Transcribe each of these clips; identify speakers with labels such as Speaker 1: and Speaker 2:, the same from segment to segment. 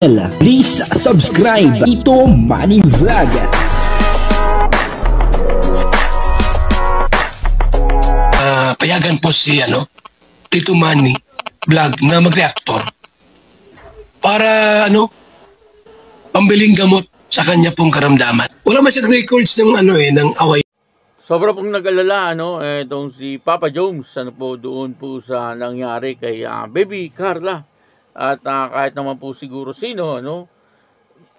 Speaker 1: Please subscribe Tito Manny Vlog.
Speaker 2: Payagan po si Tito Manny Vlog na mag-reactor para pambiling gamot sa kanya pong karamdaman. Wala man siyang records ng ng away.
Speaker 3: Sobra pong nag-alala itong si Papa Jones po doon po sa nangyari kay Baby Carla. At kahit naman po siguro sino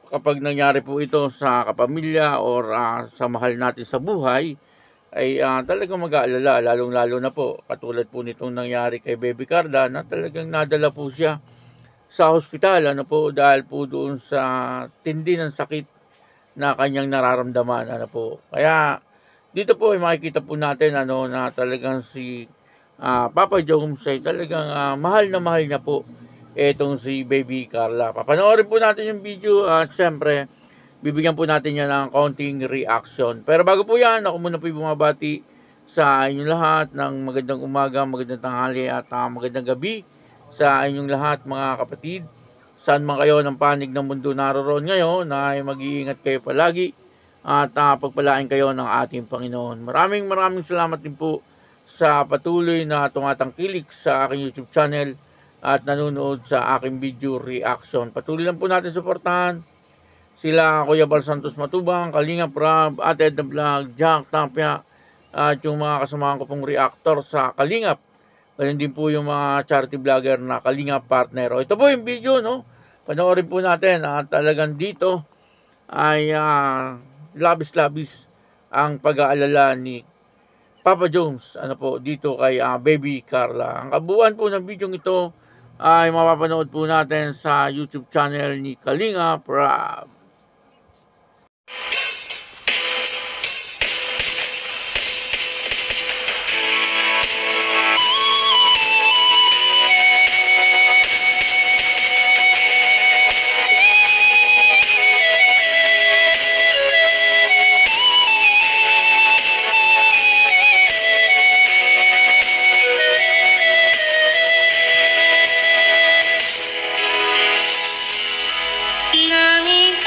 Speaker 3: kapag nangyari po ito sa kapamilya or sa mahal natin sa buhay ay talagang mag-aalala, lalong-lalo na po katulad po nitong nangyari kay Baby Carla na talagang nadala po siya sa hospital dahil po doon sa tindi ng sakit na kanyang nararamdaman Kaya dito po ay makikita po natin na talagang si Papa Jones ay talagang mahal na mahal niya po etong si Baby Carla. Papanoorin po natin yung video at syempre bibigyan po natin yan ng konting reaction. Pero bago po yan, ako muna po bumabati sa inyong lahat ng magandang umaga, magandang tanghali at magandang gabi sa inyong lahat mga kapatid. Saan man kayo ng panig ng mundo naroon ngayon ay mag-iingat kayo palagi at pagpalain kayo ng ating Panginoon. Maraming salamat din po sa patuloy na tumatangkilik sa aking YouTube channel at nanonood sa aking video reaction. Patuloy lang po natin suportahan sila Kuya Bal Santos Matubang, Kalinga Prab, Ate Edna Vlog, Jack Tapia at yung mga kasamahan ko pong reactor sa Kalingap. Ganyan din po yung mga charity vlogger na Kalingap partner. Ito po yung video, panoorin po natin at talagang dito ay labis-labis ang pag-aalala ni Papa Jones dito kay Baby Carla. Ang kabuuan po ng video ito ay mapapanood po natin sa YouTube channel ni Kalinga Prab.
Speaker 4: Nanging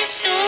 Speaker 4: puso